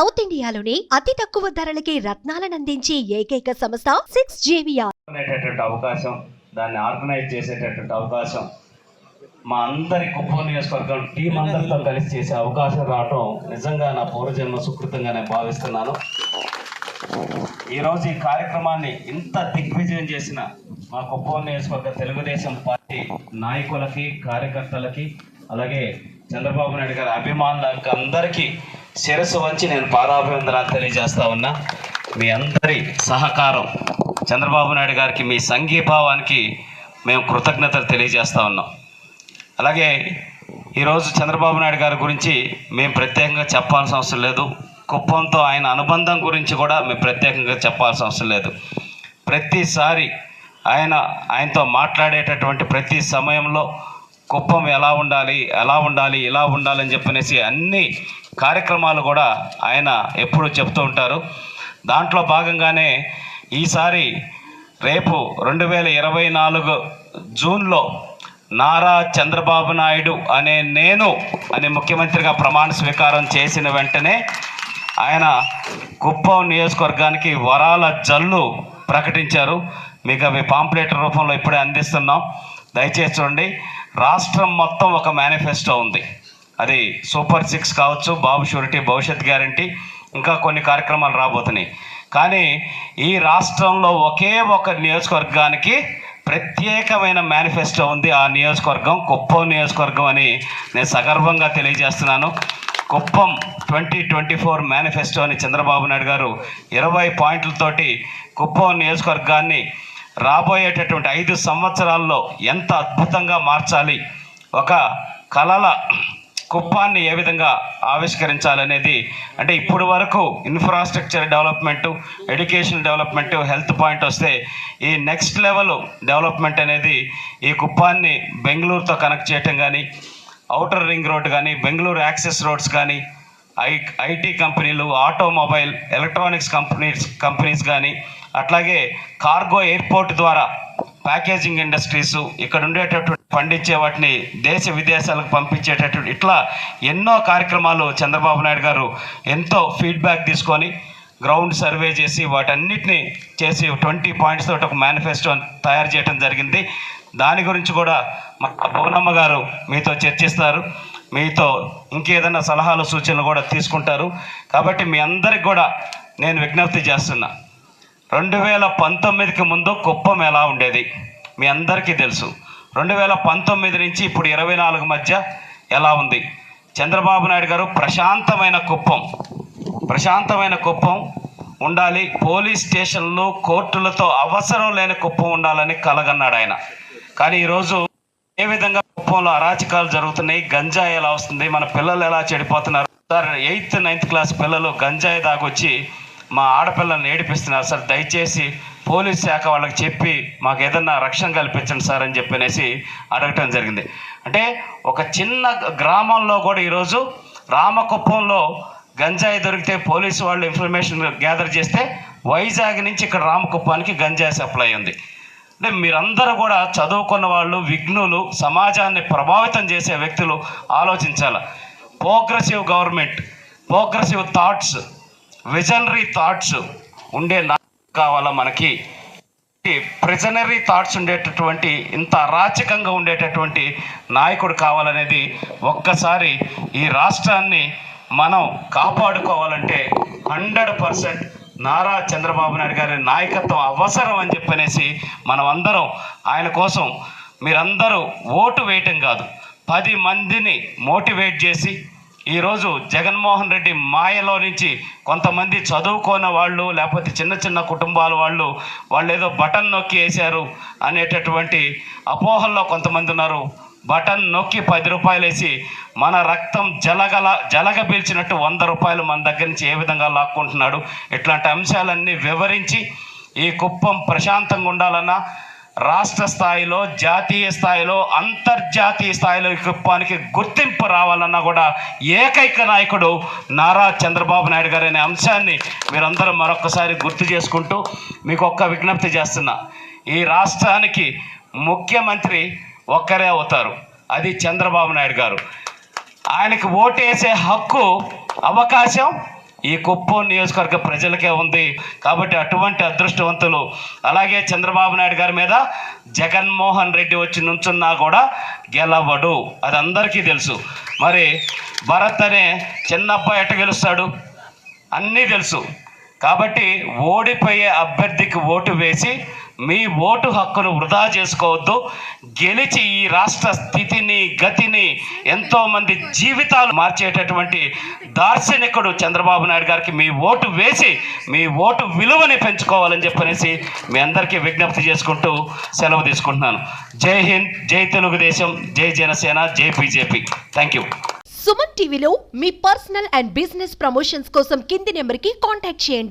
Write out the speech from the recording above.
South ఇండియాలోని అతి తక్కువ ధరలకి రత్నాలను అందించే ఏకైక సంస్థ 6JVR. అనేటటువంటి అవకాశం, దాన్ని ఆర్గనైజ్ చేసేటటువంటి అవకాశం, మా అందరి కుప్పం నియోజకవర్గం టీం అందరితో కలిసి చేసే అవకాశం రావటం నిజంగా నా పూర్వజన్మ సుకృతంగా నేను భావిస్తున్నాను. ఈరోజు ఈ కార్యక్రమాన్ని ఇంత దిగ్విజయం చేసిన మా కుప్పం నియోజకవర్గ తెలుగుదేశం పార్టీ నాయకులకి, కార్యకర్తలకి, అలాగే చంద్రబాబు నాయుడు గారి అభిమానులకు అందరికీ శిరస్సు వంచి నేను పాదాభివందనాలు తెలియజేస్తా ఉన్నా. మీ అందరి సహకారం, చంద్రబాబు నాయుడు గారికి మీ సంఘీభావానికి మేము కృతజ్ఞతలు తెలియజేస్తా ఉన్నాం. అలాగే ఈరోజు చంద్రబాబు నాయుడు గారి గురించి మేము ప్రత్యేకంగా చెప్పాల్సిన అవసరం లేదు. కుప్పంతో ఆయన అనుబంధం గురించి కూడా మేము ప్రత్యేకంగా చెప్పాల్సిన అవసరం లేదు. ప్రతిసారి ఆయనతో మాట్లాడేటటువంటి ప్రతి సమయంలో కుప్పం ఎలా ఉండాలి, ఇలా ఉండాలని చెప్పనేసి అన్ని కార్యక్రమాలు కూడా ఆయన ఎప్పుడూ చెప్తూ ఉంటారు. దాంట్లో భాగంగానే ఈసారి రేపు 2024 జూన్లో నారా చంద్రబాబు నాయుడు అనే ముఖ్యమంత్రిగా ప్రమాణ స్వీకారం చేసిన వెంటనే ఆయన కుప్పం నియోజకవర్గానికి వరాల జల్లు ప్రకటించారు. మీకు అవి పాంప్లెట్ రూపంలో ఇప్పుడే అందిస్తున్నాం, దయచేసి చూడండి. రాష్ట్రం మొత్తం ఒక మేనిఫెస్టో ఉంది. అది సూపర్ 6 కావచ్చు, బాబు షూరిటీ, భవిష్యత్ గ్యారంటీ, ఇంకా కొన్ని కార్యక్రమాలు రాబోతున్నాయి. కానీ ఈ రాష్ట్రంలో ఒకే ఒక నియోజకవర్గానికి ప్రత్యేకమైన మేనిఫెస్టో ఉంది. ఆ నియోజకవర్గం కుప్పం నియోజకవర్గం అని నేను సగర్వంగా తెలియజేస్తున్నాను. కుప్పం 2024 మేనిఫెస్టో అని చంద్రబాబు నాయుడు గారు 20 పాయింట్లతోటి కుప్పం నియోజకవర్గాన్ని రాబోయేటటువంటి 5 సంవత్సరాల్లో ఎంత అద్భుతంగా మార్చాలి, ఒక కలల కుప్పాన్ని ఏ విధంగా ఆవిష్కరించాలనేది, అంటే ఇప్పుడు వరకు infrastructure development, education development, health point వస్తే ఈ నెక్స్ట్ లెవెల్ డెవలప్మెంట్ అనేది ఈ కుప్పాన్ని బెంగళూరుతో కనెక్ట్ చేయటం కానీ, ఔటర్ రింగ్ రోడ్ కానీ, బెంగళూరు యాక్సెస్ రోడ్స్ కానీ, ఐటీ కంపెనీలు, ఆటోమొబైల్, ఎలక్ట్రానిక్స్ కంపెనీస్ కానీ, అట్లాగే కార్గో ఎయిర్పోర్ట్ ద్వారా ప్యాకేజింగ్ ఇండస్ట్రీస్, ఇక్కడ ఉండేటటువంటి పండించే వాటిని దేశ విదేశాలకు పంపించేటటువంటి, ఇట్లా ఎన్నో కార్యక్రమాలు చంద్రబాబు నాయుడు గారు ఎంతో ఫీడ్బ్యాక్ తీసుకొని గ్రౌండ్ సర్వే చేసి వాటన్నిటిని చేసి 20 పాయింట్స్ తోటి ఒక మేనిఫెస్టో తయారు చేయడం జరిగింది. దాని గురించి కూడా మా భువనమ్మ గారు మీతో చర్చిస్తారు, మీతో ఇంకేదైనా సలహాలు సూచనలు కూడా తీసుకుంటారు. కాబట్టి మీ అందరికి కూడా నేను విజ్ఞప్తి చేస్తున్నా, 2019కి ముందు కుప్పం ఎలా ఉండేది మీ అందరికీ తెలుసు. 2019 నుంచి ఇప్పుడు 24 మధ్య ఎలా ఉంది. చంద్రబాబు నాయుడు గారు ప్రశాంతమైన కుప్పం ఉండాలి, పోలీస్ స్టేషన్లు, కోర్టులతో అవసరం లేని కుప్పం ఉండాలని కలగన్నాడు ఆయన. కానీ ఈరోజు ఏ విధంగా కుప్పంలో అరాచకాలు జరుగుతున్నాయి, గంజాయి ఎలా వస్తుంది, మన పిల్లలు ఎలా చెడిపోతున్నారు సార్. 8th 9th క్లాస్ పిల్లలు గంజాయి దాగొచ్చి మా ఆడపిల్లల్ని ఏడిపిస్తున్నారు సార్. దయచేసి పోలీస్ శాఖ వాళ్ళకి చెప్పి మాకు ఏదన్నా రక్షణ కల్పించండి సార్ అని చెప్పనేసి అడగటం జరిగింది. అంటే ఒక చిన్న గ్రామంలో కూడా ఈరోజు రామకుప్పంలో గంజాయి దొరికితే పోలీసు వాళ్ళు ఇన్ఫర్మేషన్ గ్యాదర్ చేస్తే వైజాగ్ నుంచి ఇక్కడ రామకుప్పానికి గంజాయి సప్లై ఉంది. అంటే మీరందరూ కూడా చదువుకున్న వాళ్ళు, విఘ్నులు, సమాజాన్ని ప్రభావితం చేసే వ్యక్తులు ఆలోచించాలి. Progressive government, progressive thoughts, visionary thoughts ఉండే కావాలా మనకి. ప్రిజనరీ థాట్స్ ఉండేటటువంటి, ఇంత అరాచకంగా ఉండేటటువంటి నాయకుడు కావాలనేది, ఒక్కసారి ఈ రాష్ట్రాన్ని మనం కాపాడుకోవాలంటే 100% నారా చంద్రబాబు నాయుడు గారి నాయకత్వం అవసరం అని చెప్పనేసి మనం అందరం ఆయన కోసం మీరందరూ ఓటు వేయటం కాదు, 10 మందిని మోటివేట్ చేసి ఈరోజు జగన్మోహన్ రెడ్డి మాయలో నుంచి కొంతమంది చదువుకున్న వాళ్ళు, లేకపోతే చిన్న చిన్న కుటుంబాల వాళ్ళు ఏదో బటన్ నొక్కి వేశారు అనేటటువంటి అపోహల్లో కొంతమంది ఉన్నారు. బటన్ నొక్కి 10 రూపాయలు వేసి మన రక్తం జలగ పీల్చినట్టు 100 రూపాయలు మన దగ్గర నుంచి ఏ విధంగా లాక్కుంటున్నాడు. ఇట్లాంటి అంశాలన్నీ వివరించి ఈ కుప్పం ప్రశాంతంగా ఉండాలన్నా, రాష్ట్ర స్థాయిలో, జాతీయ స్థాయిలో, అంతర్జాతీయ స్థాయిలో ఈ కుప్పానికి గుర్తింపు రావాలన్నా కూడా ఏకైక నాయకుడు నారా చంద్రబాబు నాయుడు గారు అనే అంశాన్ని మీరందరూ మరొకసారి గుర్తు చేసుకుంటూ మీకు ఒక్క విజ్ఞప్తి చేస్తున్నా. ఈ రాష్ట్రానికి ముఖ్యమంత్రి ఒక్కరే అవుతారు, అది చంద్రబాబు నాయుడు గారు. ఆయనకి ఓటేసే హక్కు, అవకాశం ఈ కుప్పం నియోజకవర్గ ప్రజలకే ఉంది. కాబట్టి అటువంటి అదృష్టవంతులు, అలాగే చంద్రబాబు నాయుడు గారి మీద జగన్మోహన్ రెడ్డి వచ్చి నుంచున్నా కూడా గెలవడు, అది అందరికీ తెలుసు. మరి భరత్ అనే చిన్న అబ్బాయి ఎట్ట గెలుస్తాడు అన్నీ తెలుసు. కాబట్టి ఓడిపోయే అభ్యర్థికి ఓటు వేసి మీ ఓటు హక్కును వృధా చేసుకోవద్దు. గెలిచి ఈ రాష్ట్ర స్థితిని గతిని ఎంతోమంది జీవితాలు మార్చేటటువంటి దార్శనికుడు చంద్రబాబు నాయుడు గారికి మీ ఓటు వేసి మీ ఓటు విలువని పెంచుకోవాలని చెప్పనేసి మీ అందరికీ విజ్ఞప్తి చేసుకుంటూ సెలవు తీసుకుంటున్నాను. జై హింద్, జై తెలుగుదేశం, జై జనసేన, జై బీజేపీ. Thank you. సుమన్ టీవీలో మీ పర్సనల్ అండ్ బిజినెస్ ప్రమోషన్స్ కోసం కింది నెంబర్కి కాంటాక్ట్ చేయండి.